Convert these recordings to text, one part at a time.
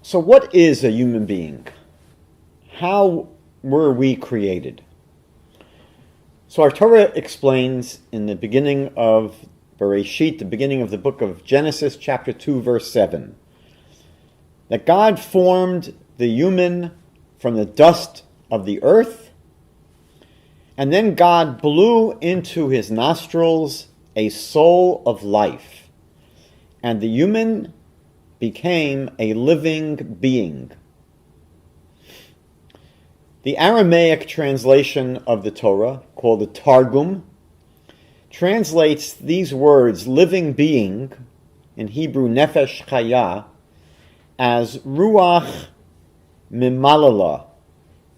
So what is a human being? How were we created? So our Torah explains in the beginning of Bereshit, the beginning of the book of Genesis, chapter 2, verse 7, that God formed the human from the dust of the earth, and then God blew into his nostrils a soul of life, and the human became a living being. The Aramaic translation of the Torah, called the Targum, translates these words, living being, in Hebrew nefesh chaya, as ruach mimalala,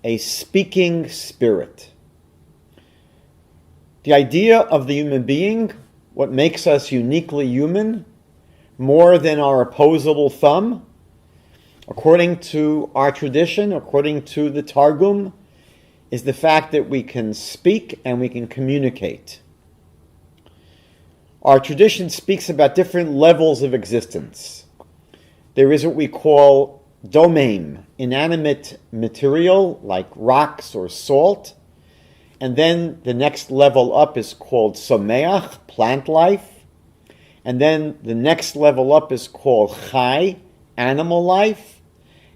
a speaking spirit. The idea of the human being, what makes us uniquely human, more than our opposable thumb, according to our tradition, according to the Targum, is the fact that we can speak and we can communicate. Our tradition speaks about different levels of existence. There is what we call domain, inanimate material like rocks or salt, and then the next level up is called someach, plant life. And then the next level up is called chai, animal life.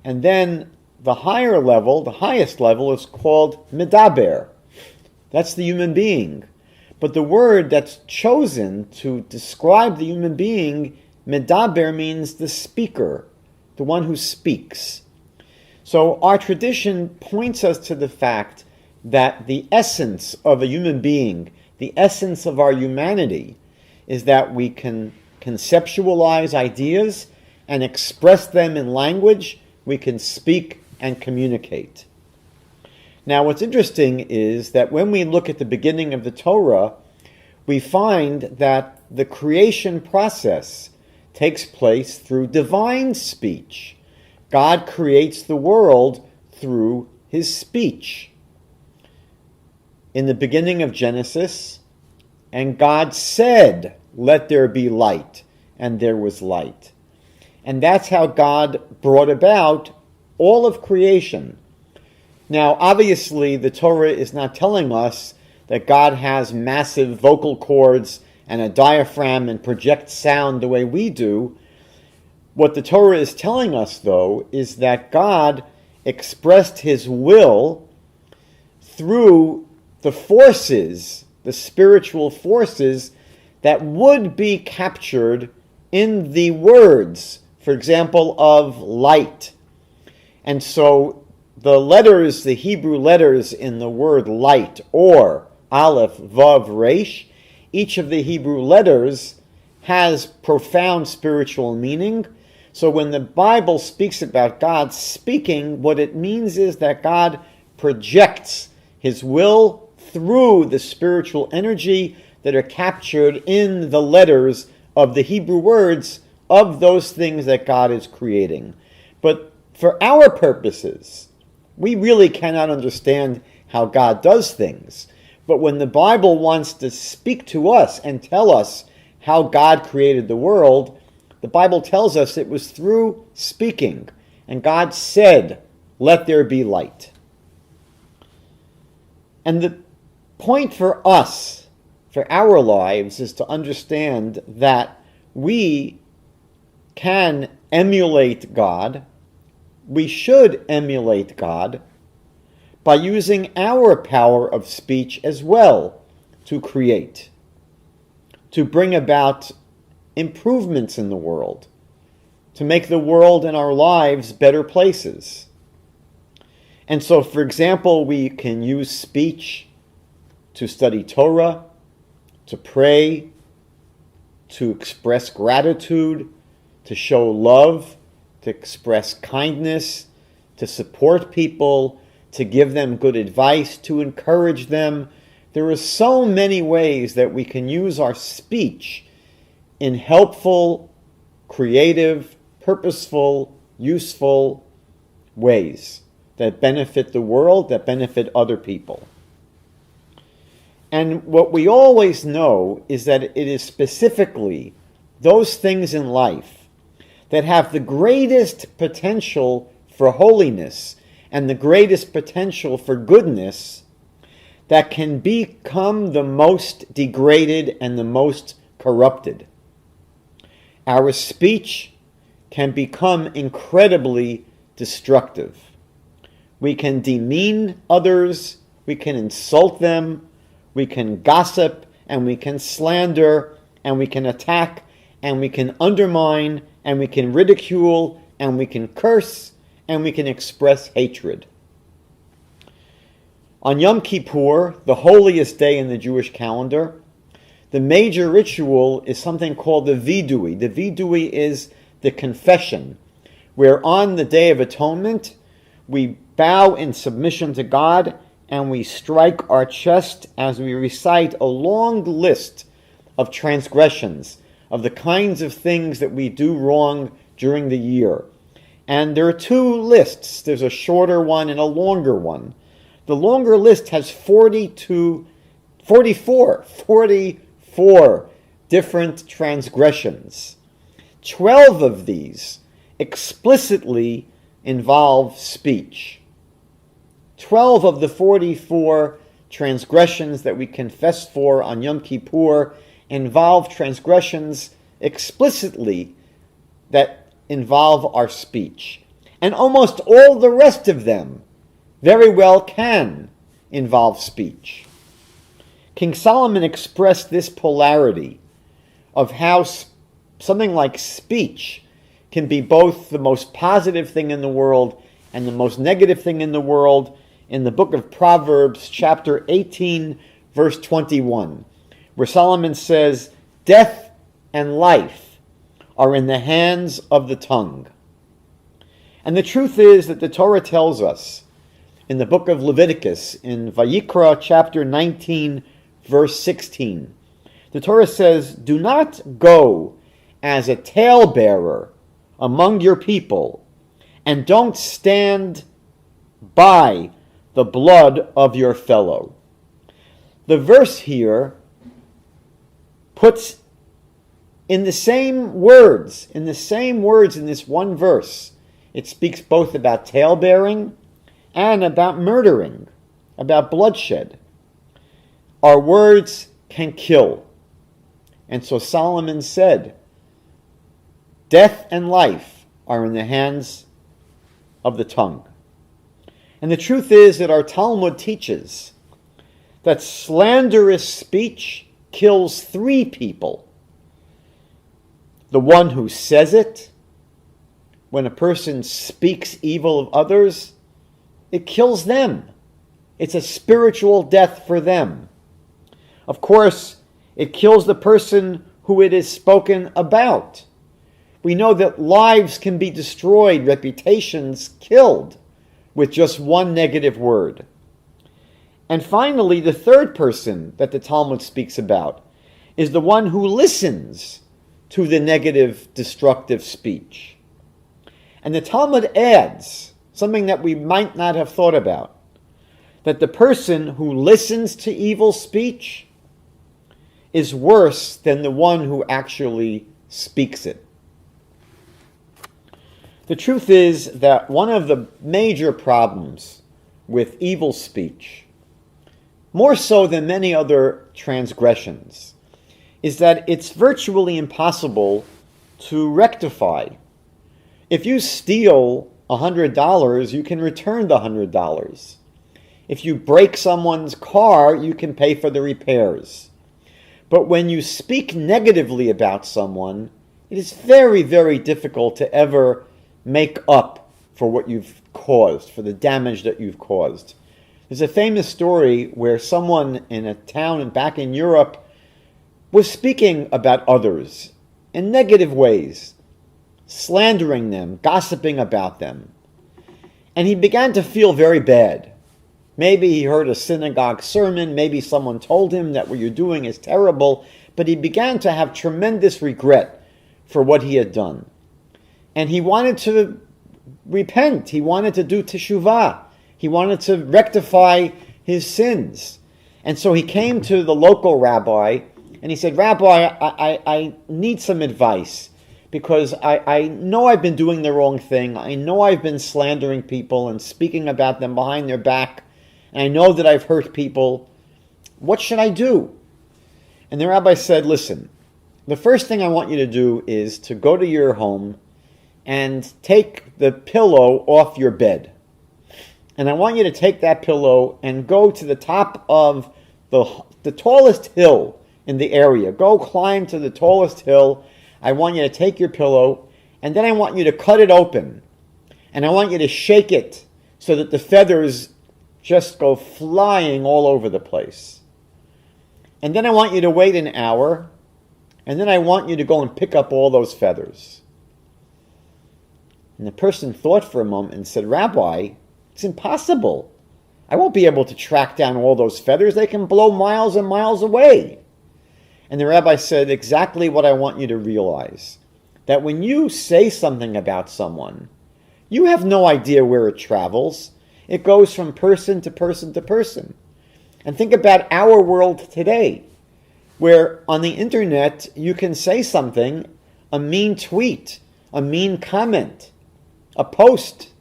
And then the higher level, the highest level, is called medaber. That's the human being. But the word that's chosen to describe the human being, medaber, means the speaker, the one who speaks. So our tradition points us to the fact that the essence of a human being, the essence of our humanity, is that we can conceptualize ideas and express them in language. We can speak and communicate. Now, what's interesting is that when we look at the beginning of the Torah, we find that the creation process takes place through divine speech. God creates the world through his speech. In the beginning of Genesis, and God said, "Let there be light," and there was light. And that's how God brought about all of creation. Now, obviously, the Torah is not telling us that God has massive vocal cords and a diaphragm and projects sound the way we do. What the Torah is telling us, though, is that God expressed his will through the forces, the spiritual forces that would be captured in the words, for example, of light. And so the letters, the Hebrew letters in the word light, or Aleph, Vav, Resh, each of the Hebrew letters has profound spiritual meaning. So when the Bible speaks about God speaking, what it means is that God projects his will through the spiritual energy that are captured in the letters of the Hebrew words of those things that God is creating. But for our purposes, we really cannot understand how God does things. But when the Bible wants to speak to us and tell us how God created the world, the Bible tells us it was through speaking. And God said, "Let there be light." And the point for us, for our lives, is to understand that we can emulate God. We should emulate God by using our power of speech as well to create, to bring about improvements in the world, to make the world and our lives better places. And so, for example, we can use speech to study Torah, to pray, to express gratitude, to show love, to express kindness, to support people, to give them good advice, to encourage them. There are so many ways that we can use our speech in helpful, creative, purposeful, useful ways that benefit the world, that benefit other people. And what we always know is that it is specifically those things in life that have the greatest potential for holiness and the greatest potential for goodness that can become the most degraded and the most corrupted. Our speech can become incredibly destructive. We can demean others, we can insult them, we can gossip, and we can slander, and we can attack, and we can undermine, and we can ridicule, and we can curse, and we can express hatred. On Yom Kippur, the holiest day in the Jewish calendar, the major ritual is something called the vidui. The vidui is the confession, where on the Day of Atonement, we bow in submission to God and we strike our chest as we recite a long list of transgressions, of the kinds of things that we do wrong during the year. And there are two lists. There's a shorter one and a longer one. The longer list has 44 different transgressions. 12 of these explicitly involve speech. 12 of the 44 transgressions that we confess for on Yom Kippur involve transgressions explicitly that involve our speech. And almost all the rest of them very well can involve speech. King Solomon expressed this polarity of how something like speech can be both the most positive thing in the world and the most negative thing in the world in the book of Proverbs, chapter 18, verse 21, where Solomon says, "Death and life are in the hands of the tongue." And the truth is that the Torah tells us in the book of Leviticus, in Vayikra, chapter 19, verse 16, the Torah says, "Do not go as a talebearer among your people, and don't stand by the blood of your fellow." The verse here puts in the same words in this one verse, it speaks both about talebearing and about murdering, about bloodshed. Our words can kill. And so Solomon said, death and life are in the hands of the tongue. And the truth is that our Talmud teaches that slanderous speech kills three people. The one who says it, when a person speaks evil of others, it kills them. It's a spiritual death for them. Of course, it kills the person who it is spoken about. We know that lives can be destroyed, reputations killed, with just one negative word. And finally, the third person that the Talmud speaks about is the one who listens to the negative, destructive speech. And the Talmud adds something that we might not have thought about, that the person who listens to evil speech is worse than the one who actually speaks it. The truth is that one of the major problems with evil speech, more so than many other transgressions, is that it's virtually impossible to rectify. If you steal $100, you can return the $100. If you break someone's car, you can pay for the repairs. But when you speak negatively about someone, it is very, very difficult to ever make up for what you've caused, for the damage that you've caused. There's a famous story where someone in a town back in Europe was speaking about others in negative ways, slandering them, gossiping about them. And he began to feel very bad. Maybe he heard a synagogue sermon, maybe someone told him that what you're doing is terrible, but he began to have tremendous regret for what he had done. And he wanted to repent. He wanted to do teshuvah. He wanted to rectify his sins. And so he came to the local rabbi and he said, "Rabbi, I need some advice, because I know I've been doing the wrong thing. I know I've been slandering people and speaking about them behind their back. And I know that I've hurt people. What should I do? And the rabbi said, listen, the first thing I want you to do is to go to your home and take the pillow off your bed. And I want you to take that pillow and go to the top of the tallest hill in the area. Go climb to the tallest hill. I want you to take your pillow, and then I want you to cut it open. And I want you to shake it so that the feathers just go flying all over the place. And then I want you to wait an hour, and then I want you to go and pick up all those feathers. And the person thought for a moment and said, Rabbi, it's impossible. I won't be able to track down all those feathers. They can blow miles and miles away. And the rabbi said, exactly what I want you to realize. That when you say something about someone, you have no idea where it travels. It goes from person to person to person. And think about our world today, where on the internet you can say something, a mean tweet, a mean comment, a post,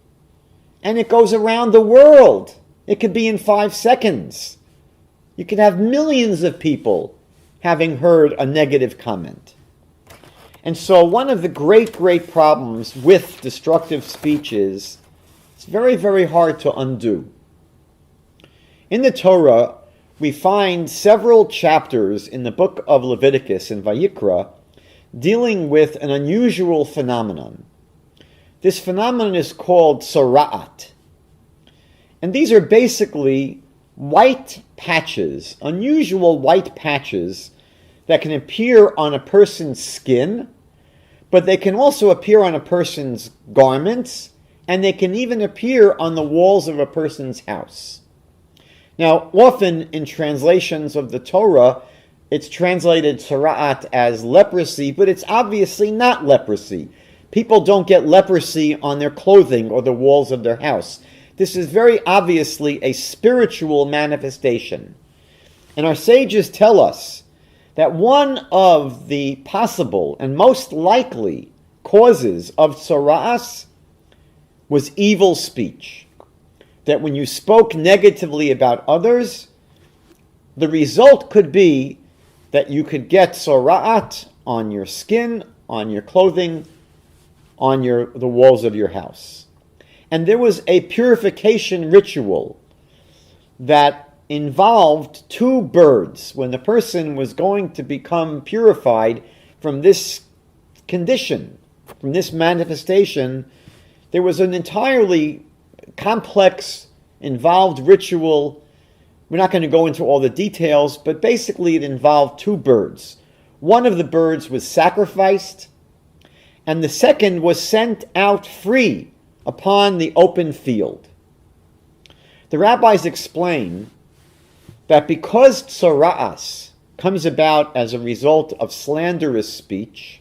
and it goes around the world. It could be in 5 seconds. You could have millions of people having heard a negative comment. And so one of the great problems with destructive speech is it's very, very hard to undo. In the Torah, we find several chapters in the book of Leviticus and Vayikra dealing with an unusual phenomenon. This phenomenon is called tzara'at. And these are basically white patches, unusual white patches that can appear on a person's skin, but they can also appear on a person's garments, and they can even appear on the walls of a person's house. Now, often in translations of the Torah, it's translated tzara'at as leprosy, but it's obviously not leprosy. People don't get leprosy on their clothing or the walls of their house. This is very obviously a spiritual manifestation. And our sages tell us that one of the possible and most likely causes of tzara'as was evil speech. That when you spoke negatively about others, the result could be that you could get tzara'at on your skin, on your clothing, on the walls of your house. And there was a purification ritual that involved 2 birds. When the person was going to become purified from this condition, from this manifestation, there was an entirely complex, involved ritual. We're not going to go into all the details, but basically it involved 2 birds. One of the birds was sacrificed, and the second was sent out free upon the open field. The rabbis explain that because tzara'as comes about as a result of slanderous speech,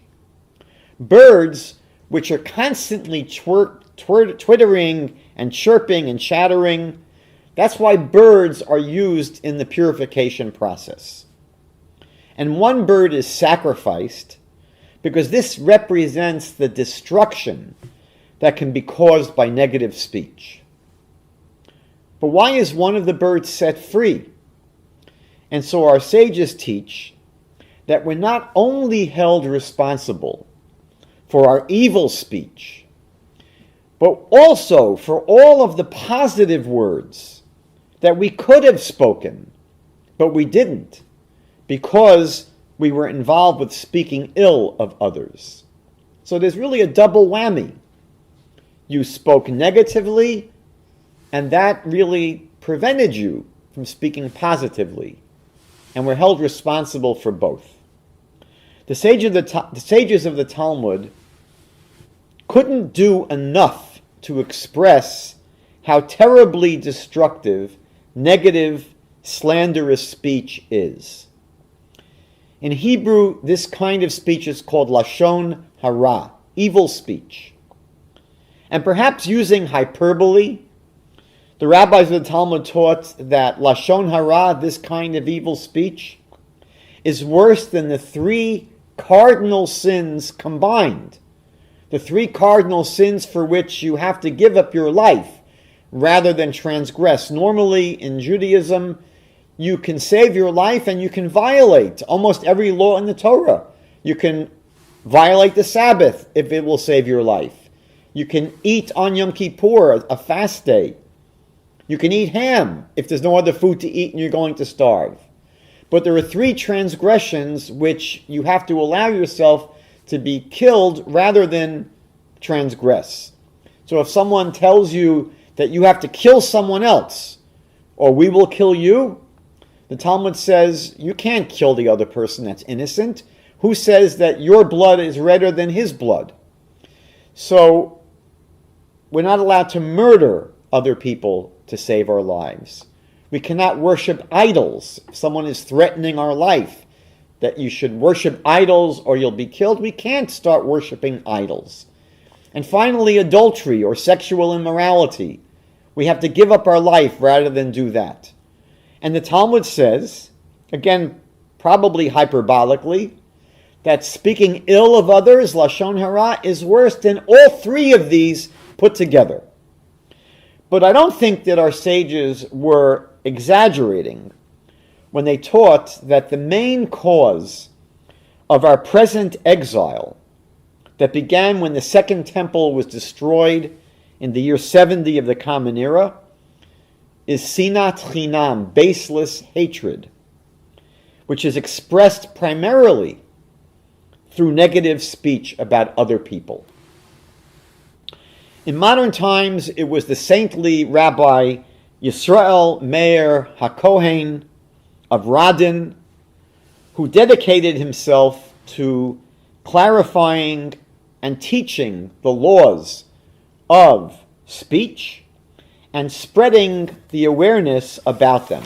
birds which are constantly twittering and chirping and chattering, that's why birds are used in the purification process. And one bird is sacrificed because this represents the destruction that can be caused by negative speech. But why is one of the birds set free? And so our sages teach that we're not only held responsible for our evil speech, but also for all of the positive words that we could have spoken, but we didn't, because we were involved with speaking ill of others. So there's really a double whammy. You spoke negatively, and that really prevented you from speaking positively. And we're held responsible for both. The sages of the Talmud couldn't do enough to express how terribly destructive, negative, slanderous speech is. In Hebrew, this kind of speech is called Lashon Hara, evil speech. And perhaps using hyperbole, the rabbis of the Talmud taught that Lashon Hara, this kind of evil speech, is worse than the 3 cardinal sins combined. The 3 cardinal sins for which you have to give up your life rather than transgress. Normally in Judaism, you can save your life and you can violate almost every law in the Torah. You can violate the Sabbath if it will save your life. You can eat on Yom Kippur, a fast day. You can eat ham if there's no other food to eat and you're going to starve. But there are 3 transgressions which you have to allow yourself to be killed rather than transgress. So if someone tells you that you have to kill someone else, or we will kill you, the Talmud says you can't kill the other person that's innocent. Who says that your blood is redder than his blood? So we're not allowed to murder other people to save our lives. We cannot worship idols. If someone is threatening our life, that you should worship idols or you'll be killed, we can't start worshiping idols. And finally, adultery or sexual immorality. We have to give up our life rather than do that. And the Talmud says, again, probably hyperbolically, that speaking ill of others, Lashon Hara, is worse than all 3 of these put together. But I don't think that our sages were exaggerating when they taught that the main cause of our present exile that began when the Second Temple was destroyed in the year 70 of the Common Era is sinat chinam, baseless hatred, which is expressed primarily through negative speech about other people. In modern times, it was the saintly Rabbi Yisrael Meir HaKohen of Radin who dedicated himself to clarifying and teaching the laws of speech and spreading the awareness about them.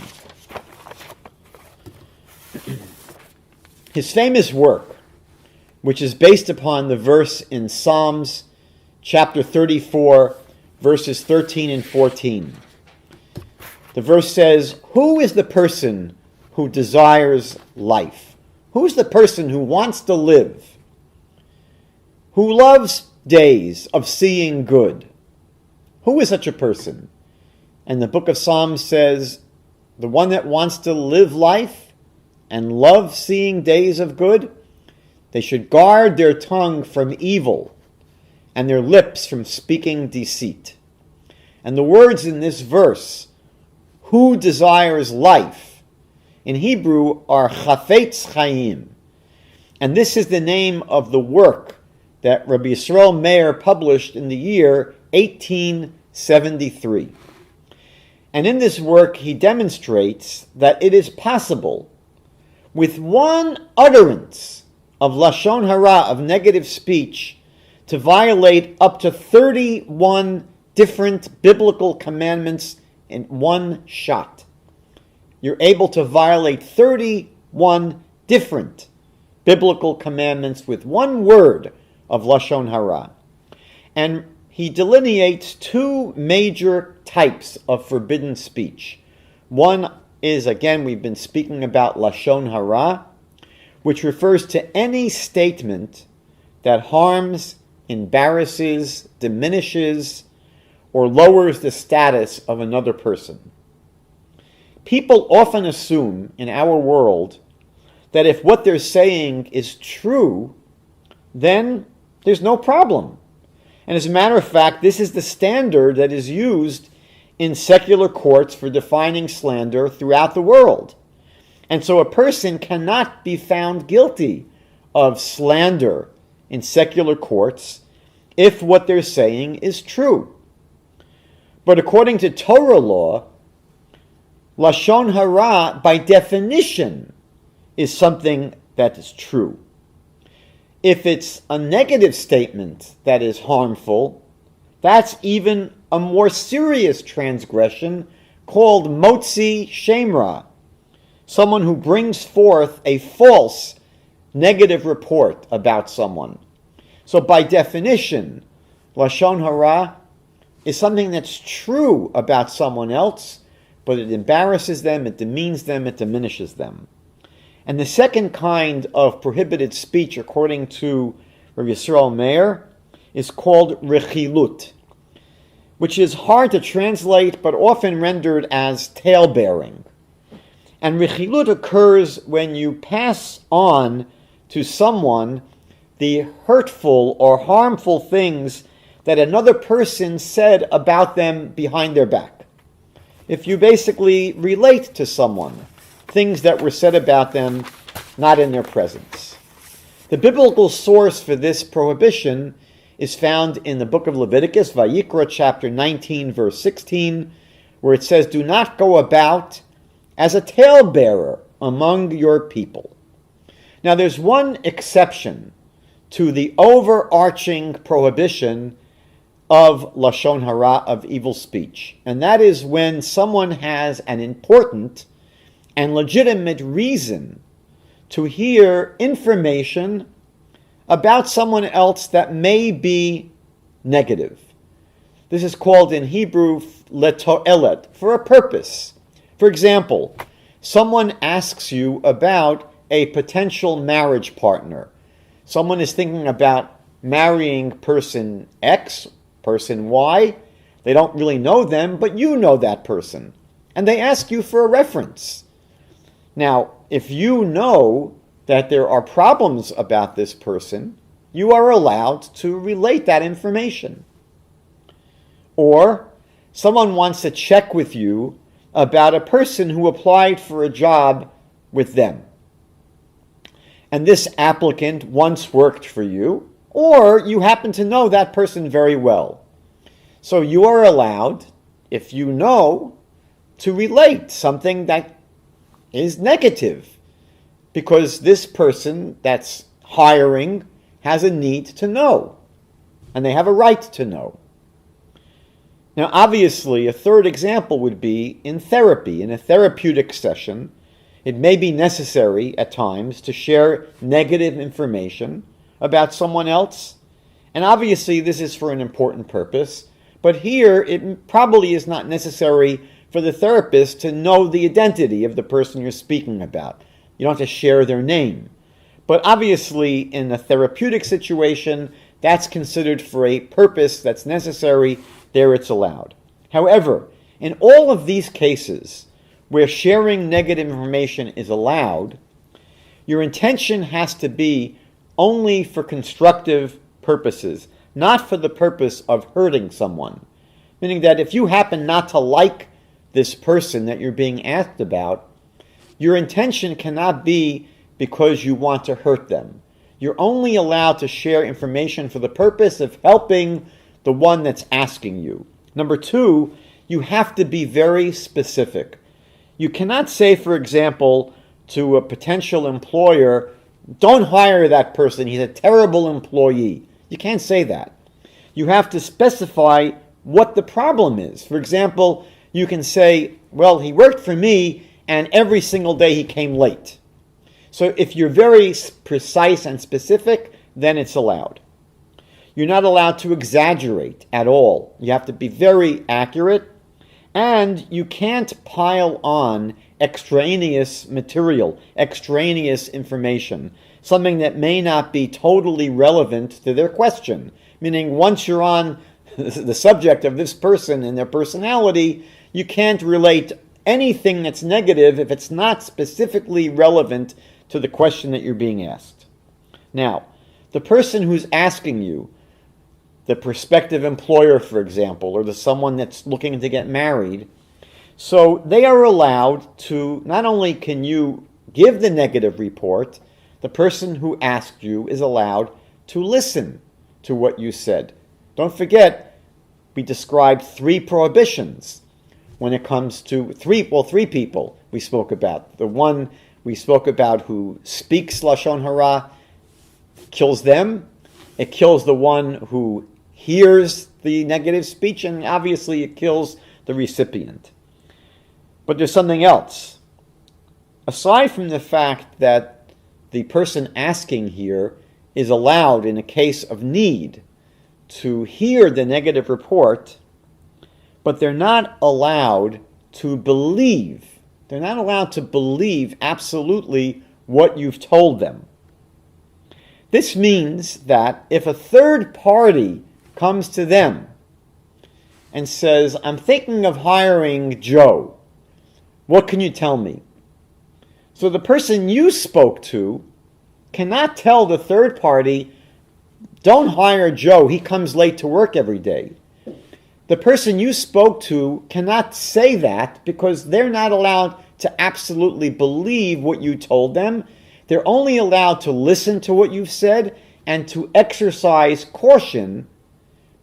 His famous work, which is based upon the verse in Psalms chapter 34, verses 13 and 14. The verse says, "Who is the person who desires life? Who is the person who wants to live? Who loves days of seeing good? Who is such a person?" And the book of Psalms says, the one that wants to live life and love seeing days of good, they should guard their tongue from evil and their lips from speaking deceit. And the words in this verse, who desires life, in Hebrew are chafetz chaim. And this is the name of the work that Rabbi Yisrael Meir published in the year 1873. And in this work, he demonstrates that it is possible, with one utterance of Lashon Hara, of negative speech, to violate up to 31 different biblical commandments in one shot. You're able to violate 31 different biblical commandments with one word of Lashon Hara. And he delineates 2 major types of forbidden speech. One is, again, we've been speaking about Lashon Hara, which refers to any statement that harms, embarrasses, diminishes, or lowers the status of another person. People often assume in our world that if what they're saying is true, then there's no problem. And as a matter of fact, this is the standard that is used in secular courts for defining slander throughout the world. And so a person cannot be found guilty of slander in secular courts if what they're saying is true. But according to Torah law, Lashon Hara, by definition, is something that is true. If it's a negative statement that is harmful, that's even a more serious transgression called motzi shemra, someone who brings forth a false negative report about someone. So by definition, Lashon Hara is something that's true about someone else, but it embarrasses them, it demeans them, it diminishes them. And the second kind of prohibited speech, according to Rabbi Yisrael Meir, is called rechilut, which is hard to translate but often rendered as tale-bearing. And rechilut occurs when you pass on to someone the hurtful or harmful things that another person said about them behind their back. If you basically relate to someone things that were said about them not in their presence. The biblical source for this prohibition is found in the book of Leviticus, Vayikra chapter 19, verse 16, where it says, "Do not go about as a talebearer among your people." Now there's one exception to the overarching prohibition of Lashon Hara, of evil speech, and that is when someone has an important and legitimate reason to hear information about someone else that may be negative. This is called in Hebrew leto'elet, for a purpose. For example, someone asks you about a potential marriage partner. Someone is thinking about marrying person X, person Y. They don't really know them, but you know that person. And they ask you for a reference. Now, if you know that there are problems about this person, you are allowed to relate that information. Or someone wants to check with you about a person who applied for a job with them. And this applicant once worked for you, or you happen to know that person very well. So you are allowed, if you know, to relate something that is negative, because this person that's hiring has a need to know, and they have a right to know. Now, obviously, a third example would be in therapy. In a therapeutic session, it may be necessary at times to share negative information about someone else, and obviously this is for an important purpose, but here it probably is not necessary for the therapist to know the identity of the person you're speaking about. You don't have to share their name. But obviously, in a therapeutic situation, that's considered for a purpose that's necessary. There it's allowed. However, in all of these cases where sharing negative information is allowed, your intention has to be only for constructive purposes, not for the purpose of hurting someone. Meaning that if you happen not to like this person that you're being asked about, your intention cannot be because you want to hurt them. You're only allowed to share information for the purpose of helping the one that's asking you. Number two, you have to be very specific. You cannot say, for example, to a potential employer, "Don't hire that person, he's a terrible employee." You can't say that. You have to specify what the problem is. For example, you can say, "Well, he worked for me, and every single day he came late." So if you're very precise and specific, then it's allowed. You're not allowed to exaggerate at all. You have to be very accurate, and you can't pile on extraneous material, extraneous information, something that may not be totally relevant to their question. Meaning, once you're on the subject of this person and their personality, you can't relate anything that's negative if it's not specifically relevant to the question that you're being asked. Now, the person who's asking you, the prospective employer, for example, or the someone that's looking to get married, so they are allowed to, not only can you give the negative report, the person who asked you is allowed to listen to what you said. Don't forget, we described 3 prohibitions when it comes to three people we spoke about. The one we spoke about who speaks Lashon Hara kills them. It kills the one who hears the negative speech, and obviously it kills the recipient. But there's something else. Aside from the fact that the person asking here is allowed, in a case of need, to hear the negative report, but they're not allowed to believe. They're not allowed to believe absolutely what you've told them. This means that if a third party comes to them and says, I'm thinking of hiring Joe, what can you tell me? So the person you spoke to cannot tell the third party, don't hire Joe, he comes late to work every day. The person you spoke to cannot say that because they're not allowed to absolutely believe what you told them. They're only allowed to listen to what you've said and to exercise caution,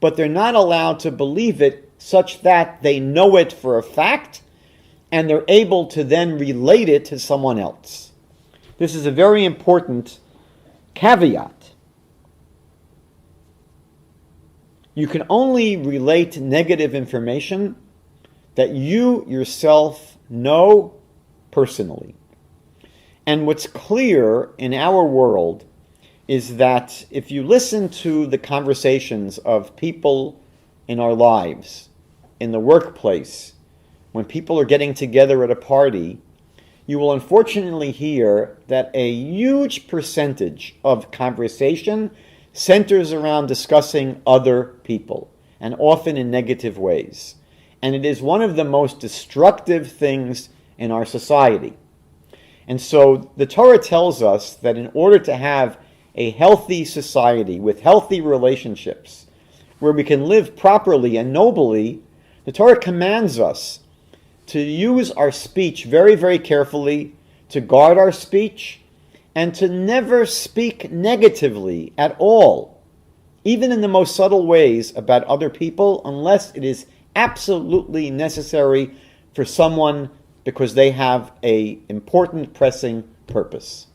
but they're not allowed to believe it such that they know it for a fact and they're able to then relate it to someone else. This is a very important caveat. You can only relate negative information that you yourself know personally. And what's clear in our world is that if you listen to the conversations of people in our lives, in the workplace, when people are getting together at a party, you will unfortunately hear that a huge percentage of conversation centers around discussing other people, and often in negative ways. And it is one of the most destructive things in our society. And so the Torah tells us that in order to have a healthy society with healthy relationships, where we can live properly and nobly, the Torah commands us to use our speech very, very carefully, to guard our speech, and to never speak negatively at all, even in the most subtle ways about other people, unless it is absolutely necessary for someone because they have an important, pressing purpose.